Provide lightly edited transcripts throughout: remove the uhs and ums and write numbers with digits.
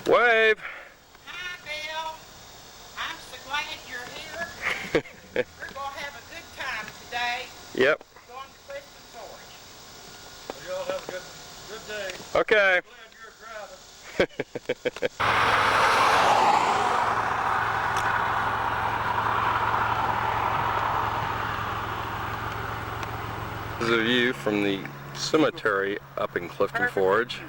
Wave! Hi, Bill. I'm so glad you're here. We're going to have a good time today. Yep. Going to Clifton Forge. Well, y'all have a good day. Okay. Glad you're driving. This is a view from the cemetery up in Clifton Forge.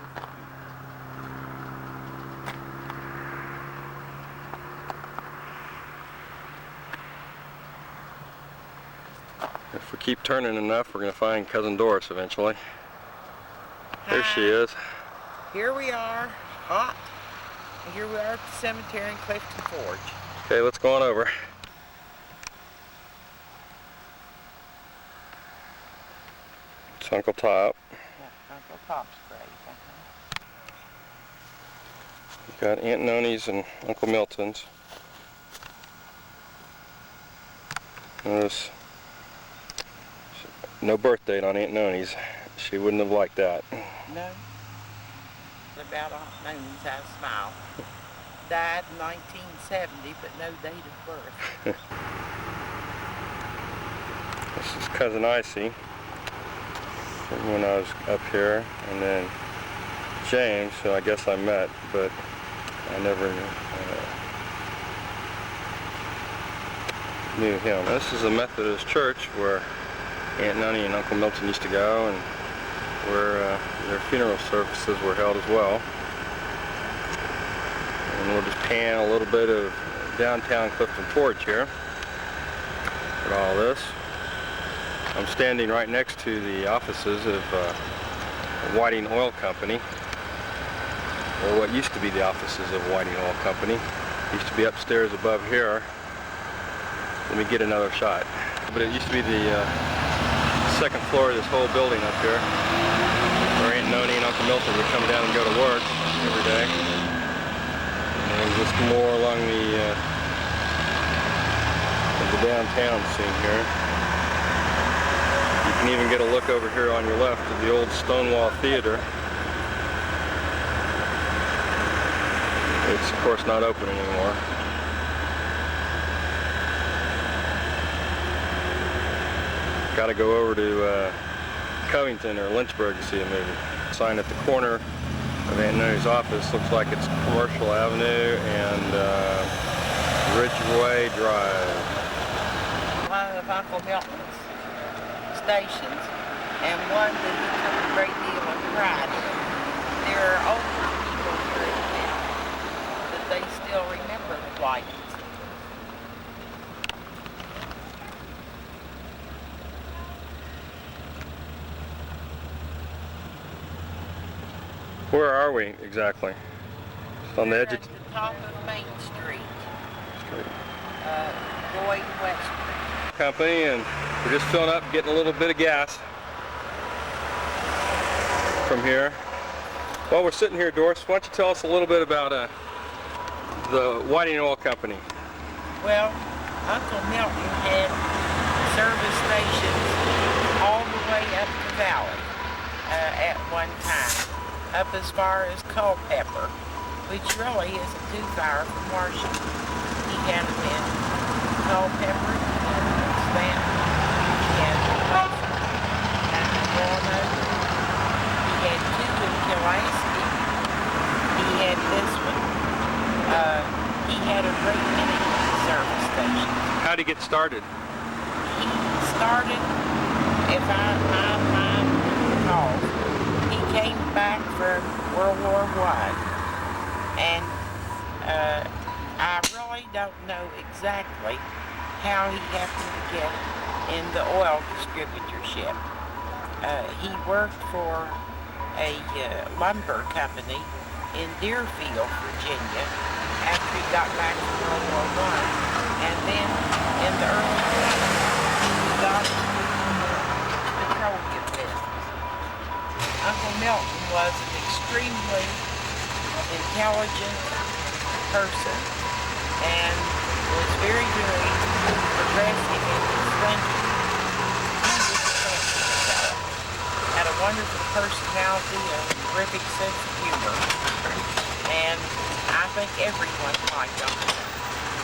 If we keep turning enough, we're going to find Cousin Doris eventually. There she is. Here we are, hot. And here we are at the cemetery in Clifton Forge. Okay, let's go on over. It's Uncle Top. Yeah, Uncle Top's grave. You've got Aunt Noni's and Uncle Milton's. There's no birth date on Aunt Noni's. She wouldn't have liked that. No. About Aunt Noni's, I smile. Died in 1970, but no date of birth. This is Cousin Icy from when I was up here, and then James, who I guess I met, but I never knew him. This is a Methodist church where Aunt Noni and Uncle Milton used to go, and where their funeral services were held as well. And we'll just pan a little bit of downtown Clifton Forge here at all this. I'm standing right next to the offices of Whiting Oil Company, or what used to be the offices of Whiting Oil Company. Used to be upstairs above here. Let me get another shot. But it used to be the second floor of this whole building up here, where Aunt Noni and Uncle Milton would come down and go to work every day. And just more along the downtown scene here. You can even get a look over here on your left at the old Stonewall Theater. It's of course not open anymore. Got to go over to Covington or Lynchburg to see a movie. Sign at the corner of Aunt Noni's office looks like it's Commercial Avenue and Ridgeway Drive. One of Uncle Milton's stations, and one that he took a great deal of pride in. There are older people here in town that they still remember the Whitings. Where are we exactly? Just on the edge of the top of Main Street. Going westward. Company, and we're just filling up, getting a little bit of gas from here. While we're sitting here, Doris, why don't you tell us a little bit about the Whiting Oil Company? Well, Uncle Milton had service stations all the way up the valley at one time. Up as far as Culpeper, which really isn't too far from Washington. He had them in Culpeper, Stanton, he had Clifton, and Roanoke. He had two in Pulaski. He had this one. He had a great many service stations. How did he get started? He started, if my mind recalls, came back from World War I, and I really don't know exactly how he happened to get in the oil distributorship. He worked for a lumber company in Deerfield, Virginia, after he got back from World War I, and then in the early 20s, he got into the petroleum business. Uncle Milton was an extremely intelligent person and was very, very progressive in his thinking. He was a handsome fellow, had a wonderful personality and a terrific sense of humor, and I think everyone's like them.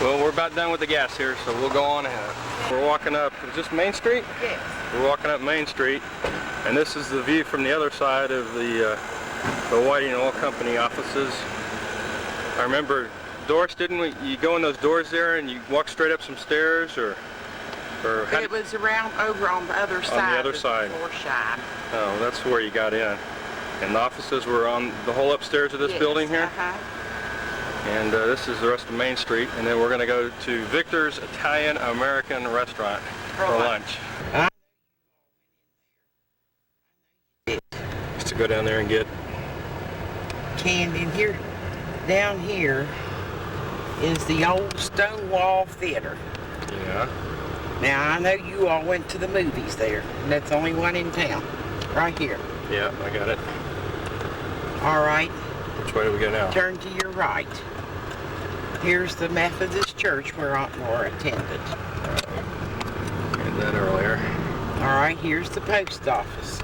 Well, we're about done with the gas here, so we'll go on ahead. We're walking up, is this Main Street? Yes. We're walking up Main Street, and this is the view from the other side of the Whiting Oil Company offices. I remember, Doris, didn't we? You go in those doors there and you walk straight up some stairs, or how It was around over on the other side. on the other side? Side. Oh, that's where you got in. And the offices were on the whole upstairs of this building here. And this is the rest of Main Street, and then we're going to go to Victor's Italian American Restaurant for lunch. Just to go down there and get Candy. And here, down here, is the old stone wall theater. Yeah. Now, I know you all went to the movies there, and that's the only one in town, right here. Yeah, I got it. All right. Which way do we go now? Turn to your right. Here's the Methodist church where Aunt Laura attended. And then earlier. All right, here's the post office.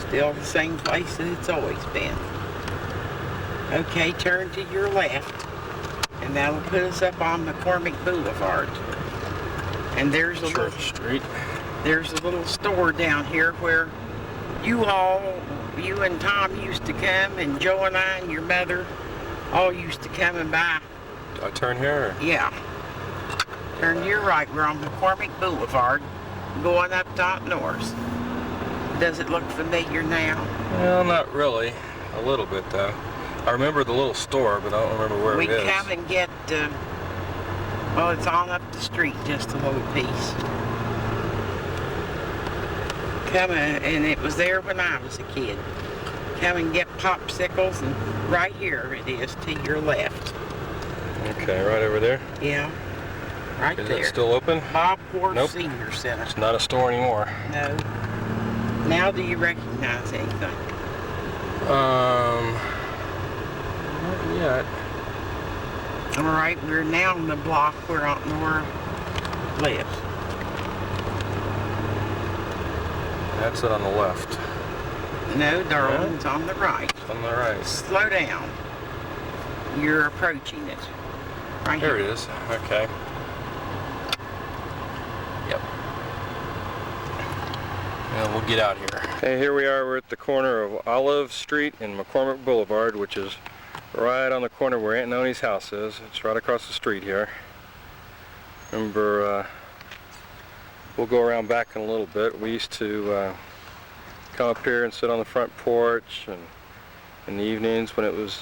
Still the same place that it's always been. Okay, turn to your left, and that'll put us up on McCormick Boulevard. And there's a little Street. There's a little store down here where you and Tom used to come, and Joe and I and your mother all used to come and buy. Do I turn here? Or? Yeah. Turn to your right. We're on McCormick Boulevard, going up to Aunt Nora's. Does it look familiar now? Well, not really. A little bit, though. I remember the little store, but I don't remember where it is. We come and get, well, it's on up the street just a little piece. Come and it was there when I was a kid. Come and get popsicles, and right here it is to your left. Okay, right over there. Yeah, right Is there. it still open? Bob Ward Nope. Senior Center. It's not a store anymore. No. Now do you recognize anything? Not yet. All right, we're now on the block where Aunt Nora lives. That's it on the left. No, darling, it's on the right. It's on the right. Slow down. You're approaching it. Right Here here. it is. Okay. Yep. And we'll get out here. Hey, here we are. We're at the corner of Olive Street and McCormick Boulevard, which is right on the corner where Aunt Noni's house is. It's right across the street here. Remember, we'll go around back in a little bit. We used to come up here and sit on the front porch, and in the evenings when it was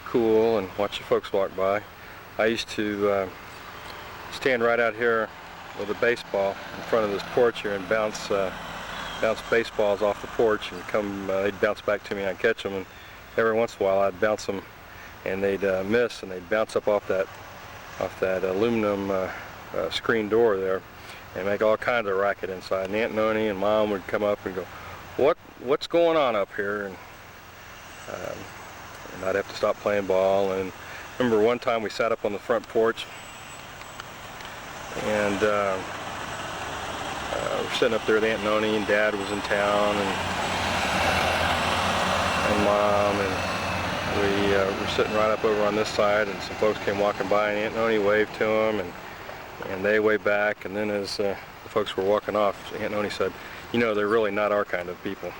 cool, and watch the folks walk by. I used to stand right out here with a baseball in front of this porch here and bounce baseballs off the porch, and they'd bounce back to me and I'd catch them, and every once in a while I'd bounce them and they'd miss, and they'd bounce up off that aluminum screen door there and make all kinds of racket inside. And Aunt Noni and Mom would come up and go, what's going on up here? And I'd have to stop playing ball. And remember one time we sat up on the front porch, and we're sitting up there with Aunt Noni, and Dad was in town, and Mom, and we were sitting right up over on this side, and some folks came walking by, and Aunt Noni waved to them, and they waved back. And then as the folks were walking off, Aunt Noni said, you know, they're really not our kind of people.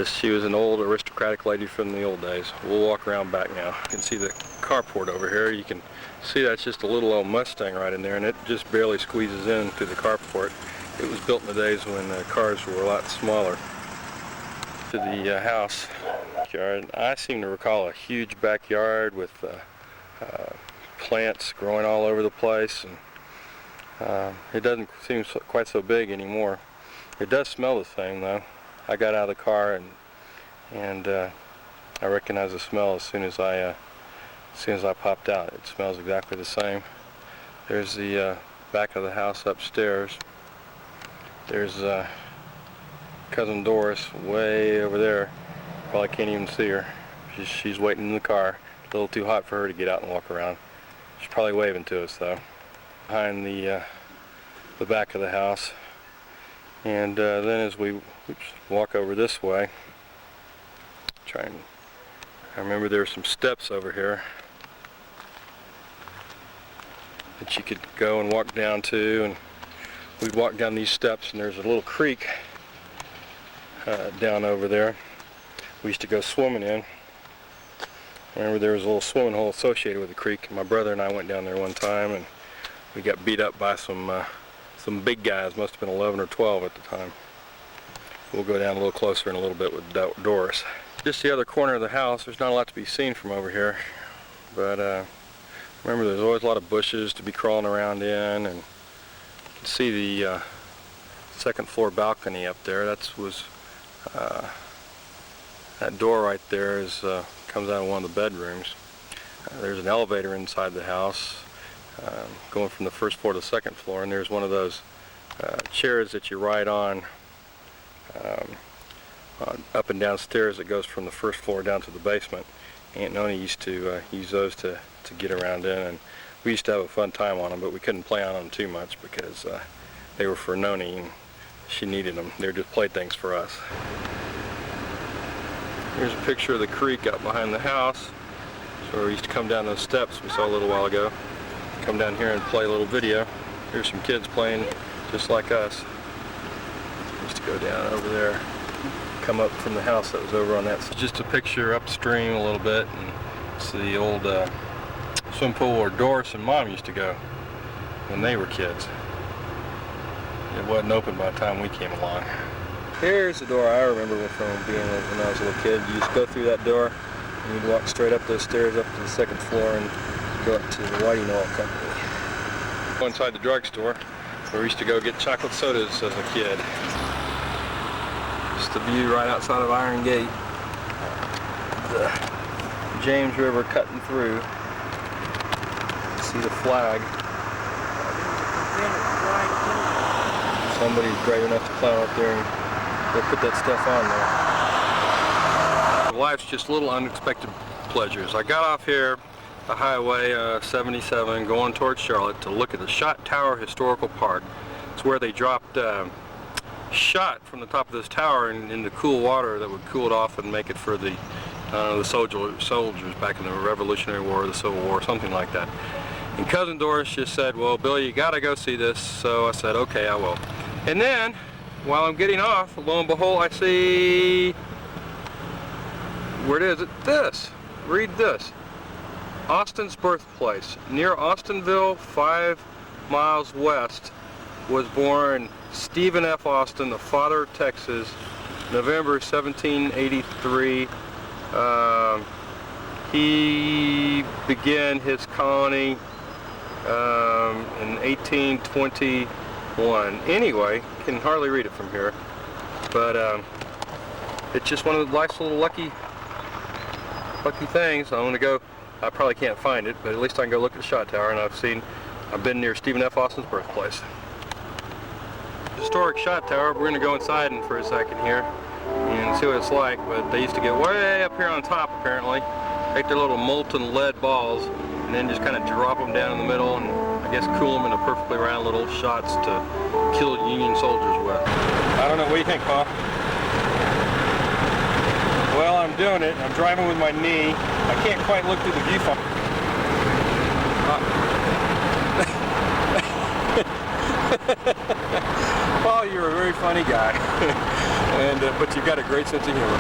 She was an old aristocratic lady from the old days. We'll walk around back now. You can see the carport over here. You can see that's just a little old Mustang right in there, and it just barely squeezes in through the carport. It was built in the days when cars were a lot smaller. To the house yard, I seem to recall a huge backyard with plants growing all over the place, and it doesn't seem quite so big anymore. It does smell the same though. I got out of the car and I recognized the smell as soon as I popped out. It smells exactly the same. There's the back of the house upstairs. There's cousin Doris way over there. Probably can't even see her. She's waiting in the car. A little too hot for her to get out and walk around. She's probably waving to us though. Behind the back of the house. And then as we walk over this way, try and I remember there were some steps over here that you could go and walk down to, and we'd walk down these steps, and there's a little creek down over there we used to go swimming in. I remember there was a little swimming hole associated with the creek, and my brother and I went down there one time, and we got beat up by some big guys. Must have been 11 or 12 at the time. We'll go down a little closer in a little bit with Doris. Just the other corner of the house. There's not a lot to be seen from over here, but remember there's always a lot of bushes to be crawling around in, and you can see the second floor balcony up there. That door right there comes out of one of the bedrooms. There's an elevator inside the house going from the first floor to the second floor, and there's one of those chairs that you ride on up and down stairs that goes from the first floor down to the basement. Aunt Noni used to use those to get around in, and we used to have a fun time on them, but we couldn't play on them too much because they were for Noni and she needed them. They were just playthings for us. Here's a picture of the creek out behind the house. So we used to come down those steps we saw a little while ago. Come down here and play a little video. Here's some kids playing just like us. We used to go down over there, come up from the house that was over on that side. Just a picture upstream a little bit, and it's the old swimming pool where Doris and Mom used to go when they were kids. It wasn't open by the time we came along. Here's the door I remember from being when I was a little kid. You just go through that door and you'd walk straight up those stairs up to the second floor and go up to the Whiting Oil Company. Go inside the drugstore where we used to go get chocolate sodas as a kid. Just the view right outside of Iron Gate. The James River cutting through. See the flag. Somebody's brave enough to climb up there and go put that stuff on there. Life's just little unexpected pleasures. I got off here, the highway 77, going towards Charlotte to look at the Shot Tower Historical Park. It's where they dropped shot from the top of this tower into cool water that would cool it off and make it for the soldiers back in the Revolutionary War or the Civil War, something like that. And Cousin Doris just said, well, Billy, you gotta go see this. So I said, okay, I will. And then, while I'm getting off, lo and behold, I see, where is it? This. Read this. Austin's birthplace. Near Austinville, 5 miles west, was born Stephen F. Austin, the father of Texas, November 1783. He began his colony in 1821. Anyway, can hardly read it from here, but it's just one of life's little lucky things. I'm gonna go. I probably can't find it, but at least I can go look at the Shot Tower, and I've been near Stephen F. Austin's birthplace. Historic Shot Tower. We're gonna go inside for a second here and see what it's like. But they used to get way up here on top, apparently. Take their little molten lead balls and then just kind of drop them down in the middle, and I guess cool them into perfectly round little shots to kill Union soldiers with. I don't know. What do you think, Pa? Well, I'm doing it. I'm driving with my knee. I can't quite look through the viewfinder. Paul, you're a very funny guy, but you've got a great sense of humor.